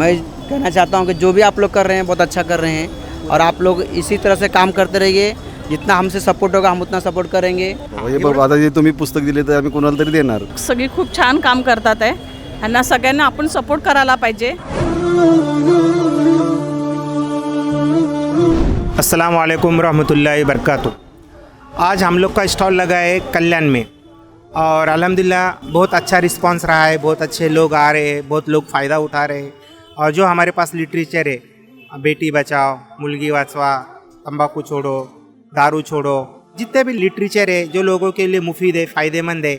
मैं कहना चाहता हूँ कि जो भी आप लोग कर रहे हैं बहुत अच्छा कर रहे हैं और आप लोग इसी तरह से काम करते रहिए. जितना हमसे सपोर्ट होगा हम उतना सपोर्ट करेंगे. हे बघ आता जे तुम्ही पुस्तक दिले तर आम्ही कोणाला तरी देणार. सगळी खूप छान काम करतात आहे. यांना सगळ्यांना आपण सपोर्ट करायला पाहिजे. अस्सलाम वालेकुम रहमतुल्लाहि बरकातुहू. आज हम लोग का स्टॉल लगा है कल्याण में और अल्हम्दुलिल्लाह बहुत अच्छा रिस्पांस रहा है. बहुत अच्छे लोग आ रहे हैं, बहुत लोग फ़ायदा उठा रहे हैं. और जो हमारे पास लिटरेचर है, बेटी बचाओ, मुलगी वाचवा, तंबाकू छोड़ो, दारू छोड़ो, जितने भी लिटरेचर है जो लोगों के लिए मुफीद है, फ़ायदेमंद है,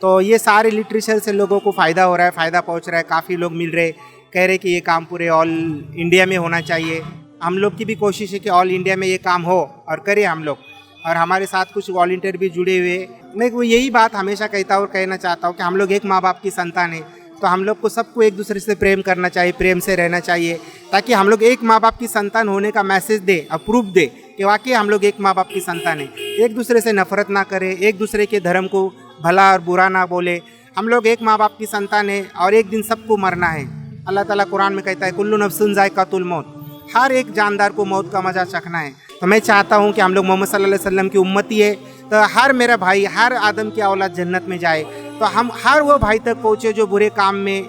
तो ये सारे लिटरेचर से लोगों को फ़ायदा हो रहा है, फ़ायदा पहुंच रहा है. काफ़ी लोग मिल रहे, कह रहे कि ये काम पूरे ऑल इंडिया में होना चाहिए. हम लोग की भी कोशिश है कि ऑल इंडिया में ये काम हो और करें हम लोग. और हमारे साथ कुछ वॉलंटियर भी जुड़े हुए. मैं यही बात हमेशा कहता हूँ और कहना चाहता हूँ कि हम लोग एक माँ बाप की संतान है, तो हम लोग को सबको एक दूसरे से प्रेम करना चाहिए, प्रेम से रहना चाहिए, ताकि हम लोग एक माँ बाप की संतान होने का मैसेज दे, प्रूफ दे कि वाकई हम लोग एक माँ बाप की संतान है. एक दूसरे से नफरत ना करें, एक दूसरे के धर्म को भला और बुरा ना बोले. हम लोग एक माँ बाप की संतान है और एक दिन सबको मरना है. अल्लाह ताला कुरान में कहता है कुल्लु नफ्सुन ज़ायक़ातुल मौत. हर एक जानदार को मौत का मज़ा चखना है. तो मैं चाहता हूँ कि हम लोग मोहम्मद सल्लल्लाहु अलैहि वसल्लम की उम्मती है, तो हर मेरा भाई, हर आदम की औलाद जन्नत में जाए. तो हम हर वो भाई तक पहुँचे जो बुरे काम में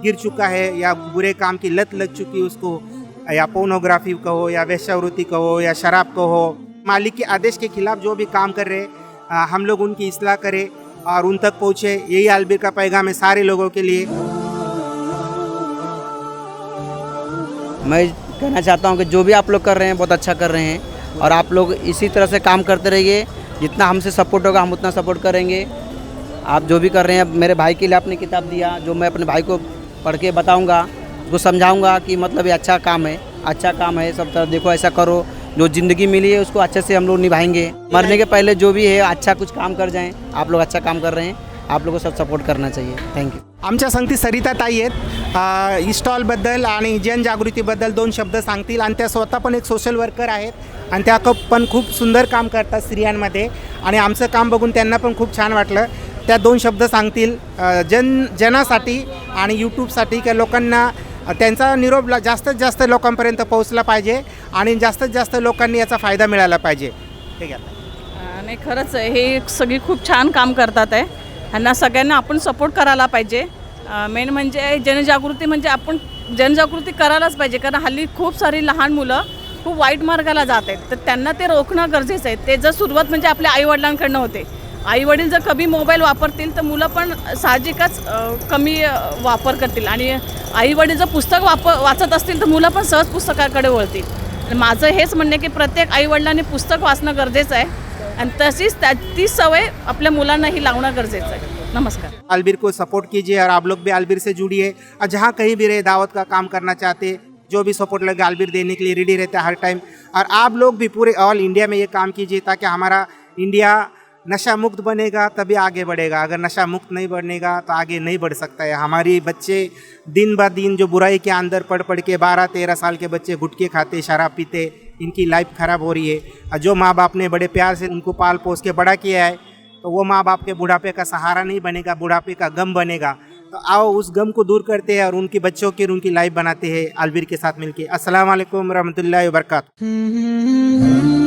गिर चुका है या बुरे काम की लत लग चुकी उसको, या पोर्नोग्राफी कहो या वेश्यावृत्ति कहो या शराब कहो, मालिक के आदेश के खिलाफ जो भी काम कर रहे हम लोग उनकी इस्लाह करें और उन तक पहुँचे. यही आलबीर का पैगाम है सारे लोगों के लिए. मैं कहना चाहता हूँ कि जो भी आप लोग कर रहे हैं बहुत अच्छा कर रहे हैं और आप लोग इसी तरह से काम करते रहिए. जितना हमसे सपोर्ट होगा हम उतना सपोर्ट करेंगे. आप जो भी कर रहे हैं, मेरे भाई के लिए आपने किताब दिया, जो मैं अपने भाई को पढ़ के बताऊंगा, उसको समझाऊंगा कि मतलब ये अच्छा काम है, अच्छा काम है. सब तरह देखो, ऐसा करो, जो ज़िंदगी मिली है उसको अच्छे से हम लोग निभाएंगे. मरने के पहले जो भी है अच्छा कुछ काम कर जाएं. आप लोग अच्छा काम कर रहे हैं, आप लोगों को सब सपोर्ट करना चाहिए. थँक्यू. आमच्या संगती सरिता ताई आहेत. स्टॉलबद्दल आणि जनजागृतीबद्दल 2 शब्द सांगतील. आणि त्या स्वतः पण एक सोशल वर्कर आहेत आणि त्या पण खूप सुंदर काम करतात स्त्रियांमध्ये. आणि आमचं काम बघून त्यांना पण खूप छान वाटलं. त्या 2 शब्द सांगतील जनासाठी आणि यूट्यूबसाठी, की लोकांना त्यांचा निरोप जास्तीत जास्त लोकांपर्यंत पोहोचला पाहिजे आणि जास्तीत जास्त लोकांनी याचा फायदा मिळाला पाहिजे. ठीक आहे. आणि खरंच हे सगळी खूप छान काम करतात आहे. यांना सगळ्यांना आपण सपोर्ट करायला पाहिजे. मेन म्हणजे जनजागृती, म्हणजे आपण जनजागृती करायलाच पाहिजे, कारण हल्ली खूप सारी लहान मुलं खूप वाईट मार्गाला जात आहेत. तर त्यांना ते रोखणं गरजेचं आहे. ते जर सुरुवात म्हणजे आपल्या आईवडिलांकडनं होते. आईवडील जर कमी मोबाईल वापरतील तर मुलं पण साहजिकच कमी वापर करतील. आणि आईवडील जर पुस्तक वाचत असतील तर मुलं पण सहज पुस्तकाकडे वळतील. आणि माझं हेच म्हणणं आहे की प्रत्येक आईवडिलांनी पुस्तक वाचणं गरजेचं आहे आणि तशीच ती सवय आपल्या मुलांनाही लावणं गरजेचं आहे. नमस्कार. आलबीर को सपोर्ट कीजिए और आप लोग भी आलबीर से जुड़िए. और जहाँ कहीं भी रहे, दावत का काम करना चाहते, जो भी सपोर्ट लगे आलबीर देने के लिए रेडी रहता है हर टाइम. और आप लोग भी पूरे ऑल इंडिया में ये काम कीजिए ताकि हमारा इंडिया नशा मुक्त बनेगा तभी आगे बढ़ेगा. अगर नशा मुक्त नहीं बनेगा तो आगे नहीं बढ़ सकता है. हमारी बच्चे दिन ब दिन जो बुराई के अंदर पढ़ के 12-13 साल के बच्चे गुटखे खाते, शराब पीते, इनकी लाइफ ख़राब हो रही है. और जो माँ बाप ने बड़े प्यार से उनको पाल पोस के बड़ा किया है, तो वो माँ बाप के बुढ़ापे का सहारा नहीं बनेगा, बुढ़ापे का गम बनेगा. तो आओ उस गम को दूर करते हैं और उनके बच्चों की उनकी लाइफ बनाते हैं आलबीर के साथ मिलके. अस्सलाम वालेकुम रहमतुल्लाहि व बरकातुहू.